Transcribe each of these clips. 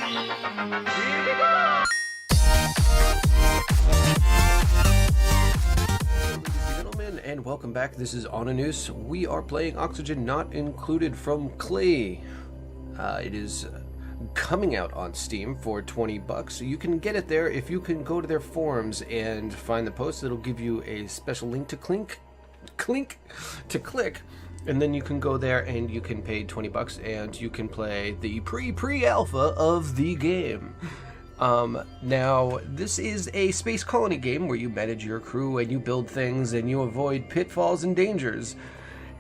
Gentlemen, and welcome back. This is Oninous. We are playing Oxygen Not Included from Clay. It is coming out on Steam for $20. So you can get it there if you can go to their forums and find the post. It'll give you a special link to click, and then you can go there and you can pay $20 and you can play the pre-alpha of the game. Now, this is a space colony game where you manage your crew and you build things and you avoid pitfalls and dangers.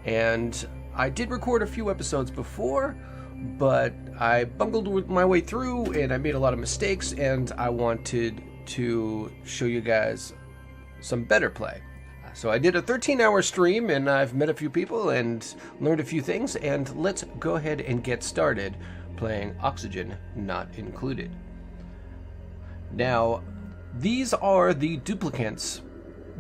And I did record a few episodes before, but I bungled my way through and I made a lot of mistakes, and I wanted to show you guys some better play. So I did a 13-hour stream and I've met a few people and learned a few things, and let's go ahead and get started playing Oxygen Not Included. Now, these are the duplicates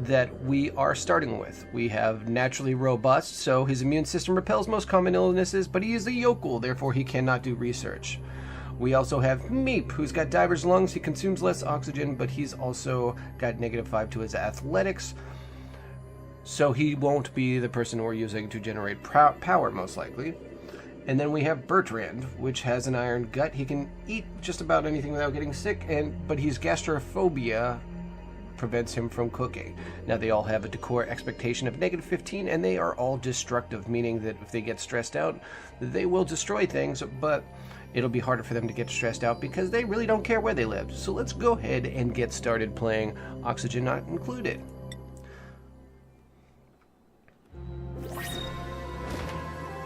that we are starting with. We have naturally robust, so his immune system repels most common illnesses, but he is a yokel, therefore he cannot do research. We also have Meep, who's got diver's lungs. He consumes less oxygen, but he's also got -5 to his athletics, so he won't be the person we're using to generate power, most likely. And then we have Bertrand, which has an iron gut. He can eat just about anything without getting sick, but his gastrophobia prevents him from cooking. Now, they all have a decor expectation of -15, and they are all destructive, meaning that if they get stressed out, they will destroy things, but it'll be harder for them to get stressed out because they really don't care where they live. So let's go ahead and get started playing Oxygen Not Included.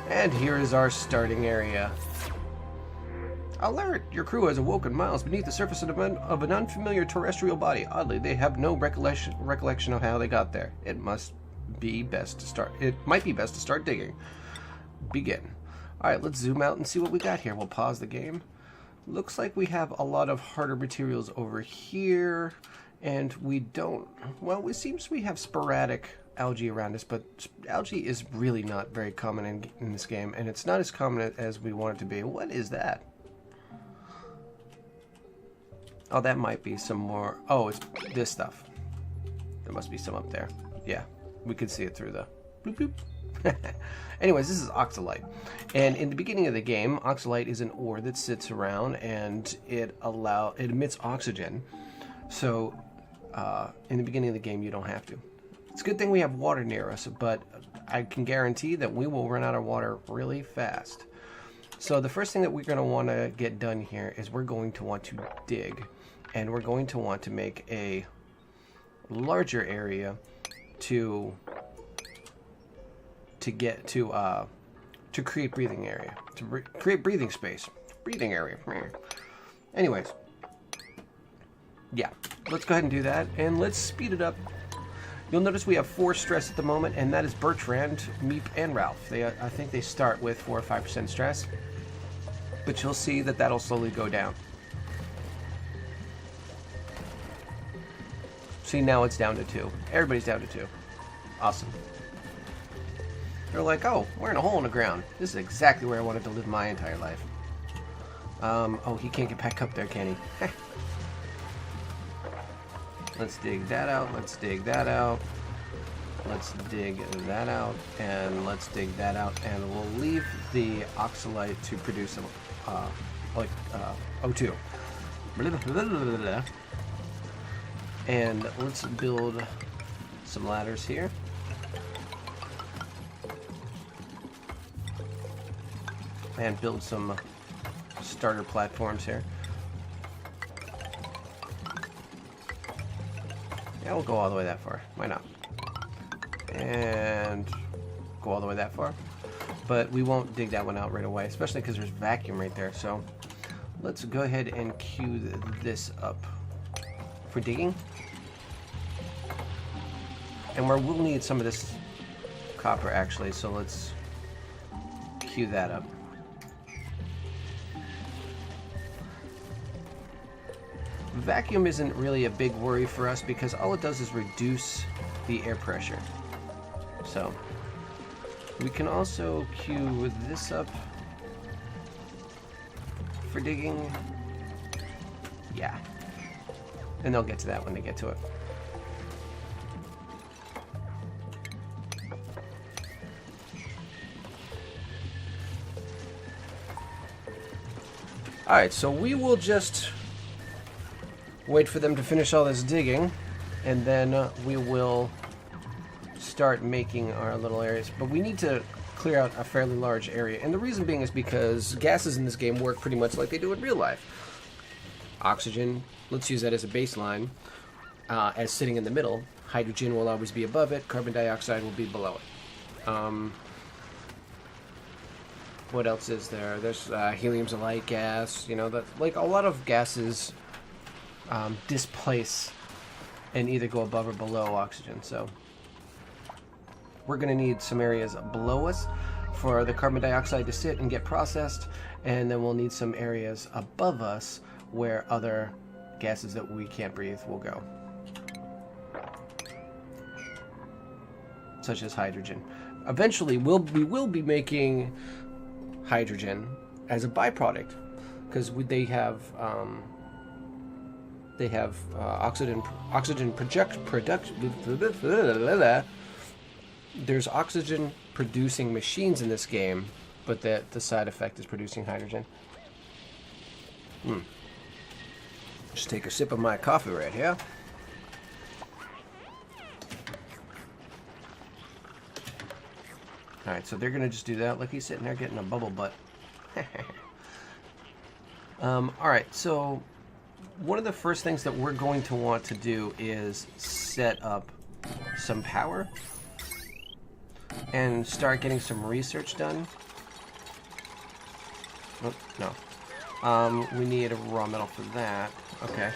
And here is our starting area. Alert! Your crew has awoken miles beneath the surface of an unfamiliar terrestrial body. Oddly, they have no recollection of how they got there. It might be best to start digging. Begin. Alright, let's zoom out and see what we got here. We'll pause the game. Looks like we have a lot of harder materials over here, and we don't... Well, it seems we have sporadic algae around us, but algae is really not very common in this game, and it's not as common as we want it to be. What is that? Oh, that might be some more... Oh, it's this stuff. There must be some up there. Yeah, we could see it through the... Bloop, bloop. Anyways, this is oxalite, and in the beginning of the game, oxalite is an ore that sits around and it emits oxygen. So in the beginning of the game, you don't have to. It's a good thing we have water near us, but I can guarantee that we will run out of water really fast. So the first thing that we're going to want to get done here is we're going to want to dig, and we're going to want to make a larger area to create breathing area, create breathing space, breathing area. Anyways, yeah, let's go ahead and do that, and let's speed it up. You'll notice we have 4 stress at the moment, and that is Bertrand, Meep, and Ralph. I think they start with 4 or 5% stress, but you'll see that that'll slowly go down. See, now it's down to 2. Everybody's down to 2. Awesome. They're like, oh, we're in a hole in the ground. This is exactly where I wanted to live my entire life. Oh, he can't get back up there, can he? Let's dig that out, let's dig that out, let's dig that out, and let's dig that out, and we'll leave the oxalite to produce some, O2. And let's build some ladders here. And build some starter platforms here. Yeah, we'll go all the way that far. Why not? And go all the way that far. But we won't dig that one out right away, especially because there's vacuum right there. So let's go ahead and queue this up for digging. And we'll need some of this copper, actually, so let's queue that up. Vacuum isn't really a big worry for us because all it does is reduce the air pressure. So we can also queue this up for digging. Yeah. And they'll get to that when they get to it. Alright, so we will just wait for them to finish all this digging, and then we will start making our little areas. But we need to clear out a fairly large area, and the reason being is because gases in this game work pretty much like they do in real life. Oxygen, let's use that as a baseline, as sitting in the middle. Hydrogen will always be above it, carbon dioxide will be below it. What else is there? There's helium's a light gas. You know, that like a lot of gases displace and either go above or below oxygen. So we're going to need some areas below us for the carbon dioxide to sit and get processed, and then we'll need some areas above us where other gases that we can't breathe will go, such as hydrogen. Eventually, we will be making hydrogen as a byproduct, because they have oxygen production. There's oxygen producing machines in this game, but the side effect is producing hydrogen. Just take a sip of my coffee right here. Alright, so they're going to just do that. Look, he's sitting there getting a bubble butt. Alright, so one of the first things that we're going to want to do is set up some power and start getting some research done. Oh, no. We need a raw metal for that. Okay.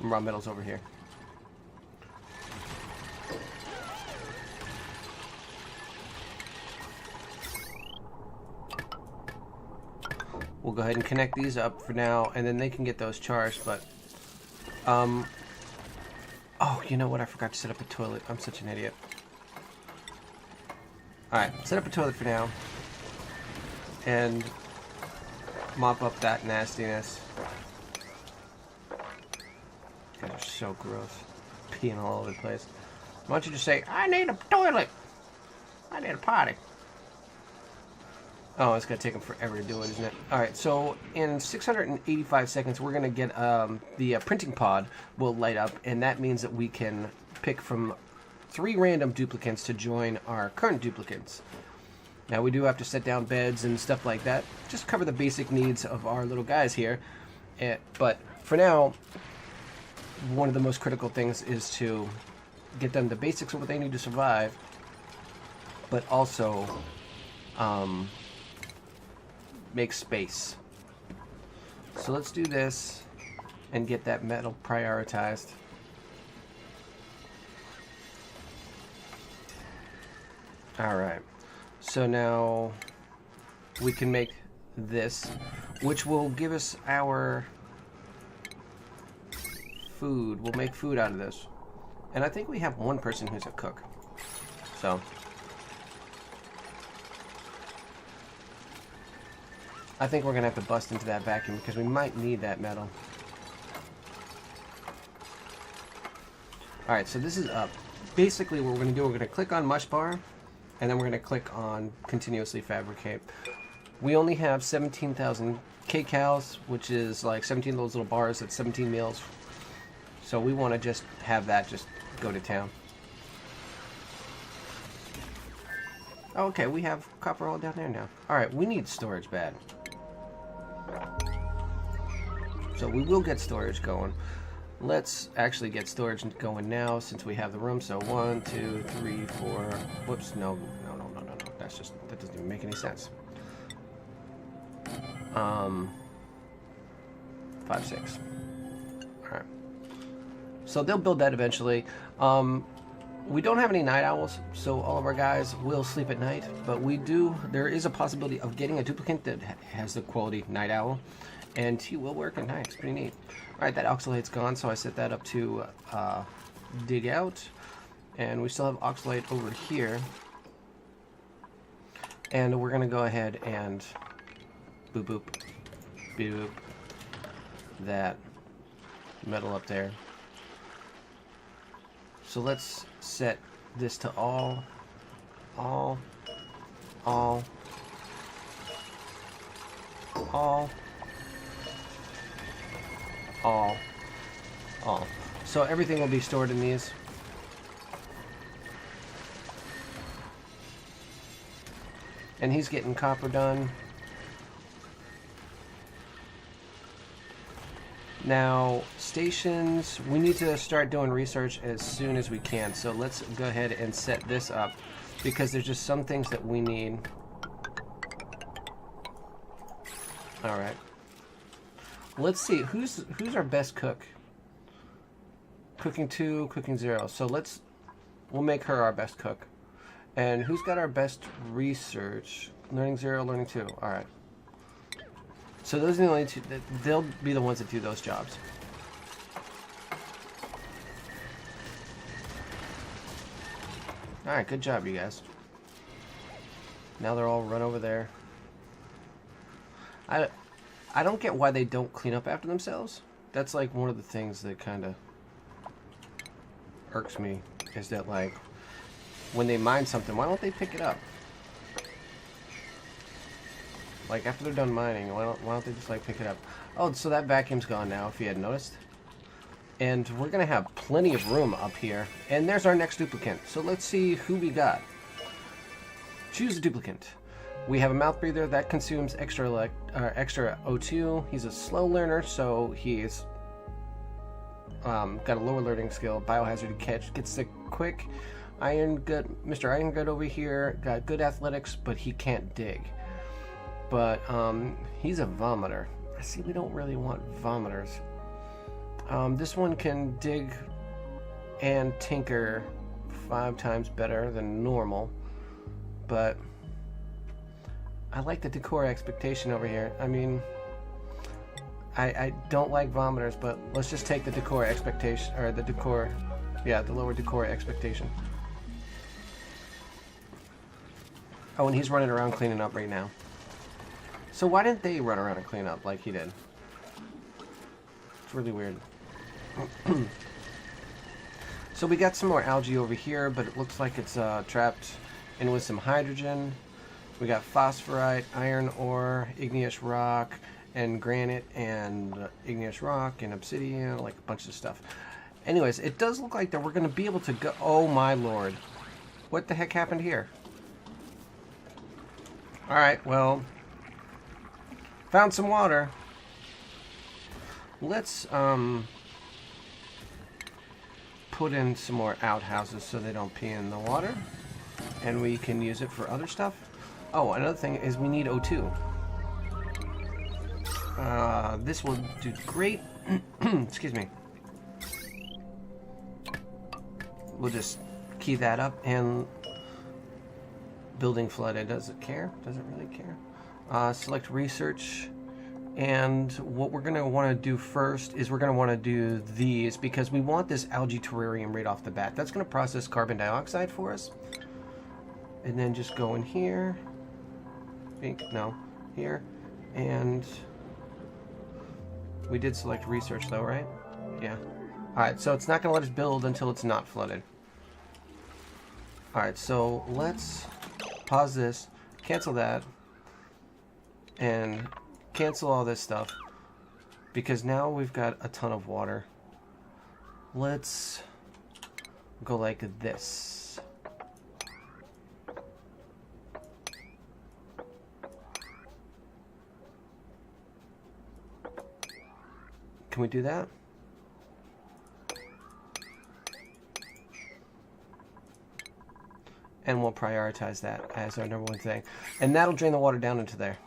Raw metal's over here. We'll go ahead and connect these up for now, and then they can get those charged, but... oh, you know what? I forgot to set up a toilet. I'm such an idiot. Alright, set up a toilet for now. And mop up that nastiness. Guys are so gross. Peeing all over the place. Why don't you just say, I need a toilet! I need a potty. Oh, it's going to take them forever to do it, isn't it? Alright, so in 685 seconds, we're going to get the printing pod will light up, and that means that we can pick from 3 random duplicates to join our current duplicates. Now, we do have to set down beds and stuff like that, just cover the basic needs of our little guys here. But for now, one of the most critical things is to get them the basics of what they need to survive, but also make space. So let's do this and get that metal prioritized. Alright, so now we can make this, which will give us our food. We'll make food out of this. And I think we have one person who's a cook. So I think we're going to have to bust into that vacuum because we might need that metal. Alright, so this is up. Basically what we're going to do, we're going to click on mush bar, and then we're going to click on continuously fabricate. We only have 17,000 kcals, which is like 17 of those little bars, that's 17 meals. So we want to just have that just go to town. Okay, we have copper all down there now. Alright, we need storage bad. So we will get storage going. Let's actually get storage going now since we have the room. So 1, 2, 3, 4. Whoops, no. That's just, that doesn't even make any sense. 5, 6. Alright. So they'll build that eventually. We don't have any night owls, so all of our guys will sleep at night, but there is a possibility of getting a duplicate that has the quality night owl, and he will work at night. It's pretty neat. Alright, that oxalate's gone, so I set that up to dig out, and we still have oxalate over here, and we're going to go ahead and boop boop, boop, that metal up there. So let's set this to all, all. So everything will be stored in these. And he's getting copper done. Now, stations, we need to start doing research as soon as we can. So let's go ahead and set this up because there's just some things that we need. All right. Let's see, who's our best cook? Cooking 2, cooking 0. So we'll make her our best cook. And who's got our best research? Learning 0, learning 2. All right. So those are the only two. They'll be the ones that do those jobs. All right, good job, you guys. Now they're all run over there. I don't get why they don't clean up after themselves. That's like one of the things that kind of irks me, is that like when they mine something, why don't they pick it up? Like after they're done mining, why don't they just like pick it up? Oh, so that vacuum's gone now, if you hadn't noticed. And we're gonna have plenty of room up here. And there's our next duplicant. So let's see who we got. Choose a duplicant. We have a mouth breather that consumes extra O2. He's a slow learner, so he's got a lower learning skill. Biohazard catch, gets sick quick. Mr. Iron Good over here got good athletics, but he can't dig. But he's a vomiter. See, we don't really want vomiters. This one can dig and tinker 5 times better than normal, but I like the decor expectation over here. I mean, I don't like vomiters, but let's just take the decor expectation, or the decor, yeah, the lower decor expectation. Oh, and he's running around cleaning up right now. So why didn't they run around and clean up like he did? It's really weird. So we got some more algae over here, but it looks like it's trapped in with some hydrogen. We got phosphorite, iron ore, igneous rock, and granite, and igneous rock, and obsidian, like a bunch of stuff. Anyways, it does look like that we're going to be able to go... Oh my lord. What the heck happened here? Alright, well... Found some water. Let's put in some more outhouses so they don't pee in the water. And we can use it for other stuff. Oh, another thing is we need O2. This will do great. Excuse me. We'll just key that up, and building flooded. Does it care? Does it really care? Select research, and what we're going to want to do first is we're going to want to do these because we want this algae terrarium right off the bat. That's going to process carbon dioxide for us, and then just go in here. No, here, and we did select research though, right? Yeah. Alright, so it's not going to let us build until it's not flooded. Alright, so let's pause this, cancel that, and cancel all this stuff, because now we've got a ton of water. Let's go like this. Can we do that? And we'll prioritize that as our number one thing. And that'll drain the water down into there.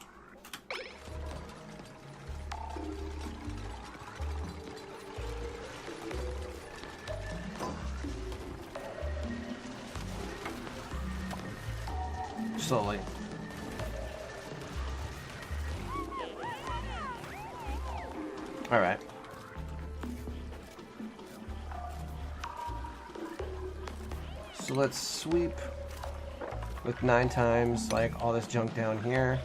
Slowly. All right. So let's sweep with 9 times, like all this junk down here.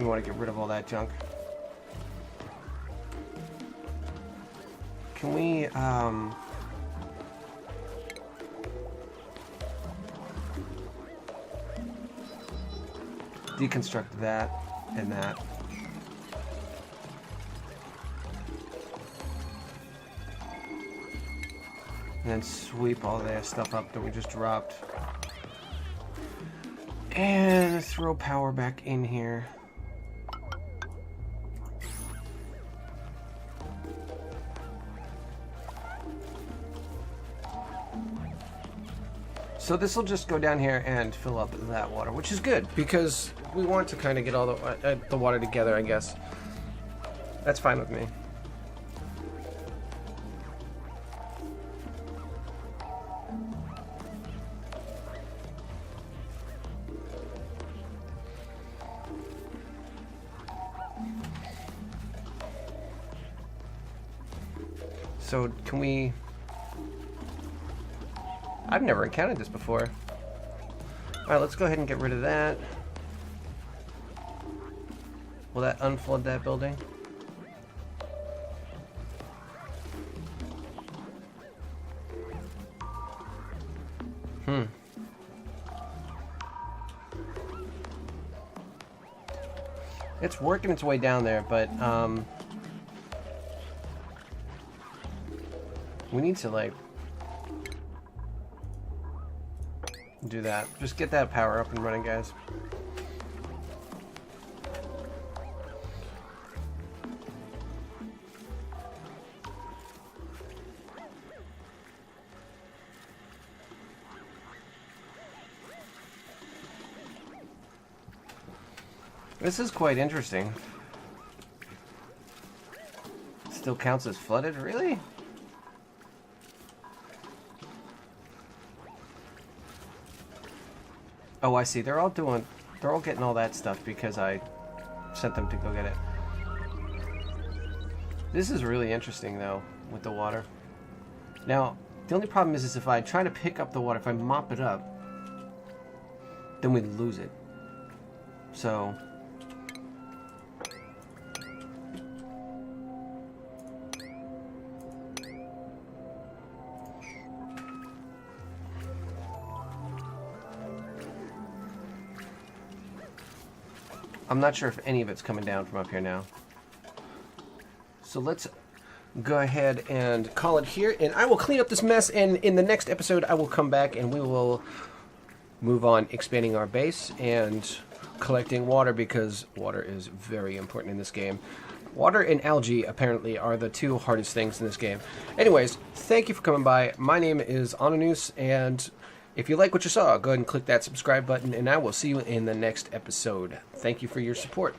We want to get rid of all that junk. Can we, deconstruct that and that. And then sweep all that stuff up that we just dropped. And throw power back in here. So this will just go down here and fill up that water, which is good because we want to kind of get all the water together, I guess. That's fine with me. So can we... I've never encountered this before. Alright, let's go ahead and get rid of that. Will that unflood that building? It's working its way down there, but we need to, like, do that. Just get that power up and running, guys. This is quite interesting. Still counts as flooded, really? Oh, I see. They're all getting all that stuff because I sent them to go get it. This is really interesting, though, with the water. Now, the only problem is if I try to pick up the water, if I mop it up, then we lose it. So... I'm not sure if any of it's coming down from up here now. So let's go ahead and call it here, and I will clean up this mess, and in the next episode I will come back and we will move on expanding our base and collecting water, because water is very important in this game. Water and algae apparently are the two hardest things in this game. Anyways, thank you for coming by. My name is Oninous, and if you like what you saw, go ahead and click that subscribe button, and I will see you in the next episode. Thank you for your support.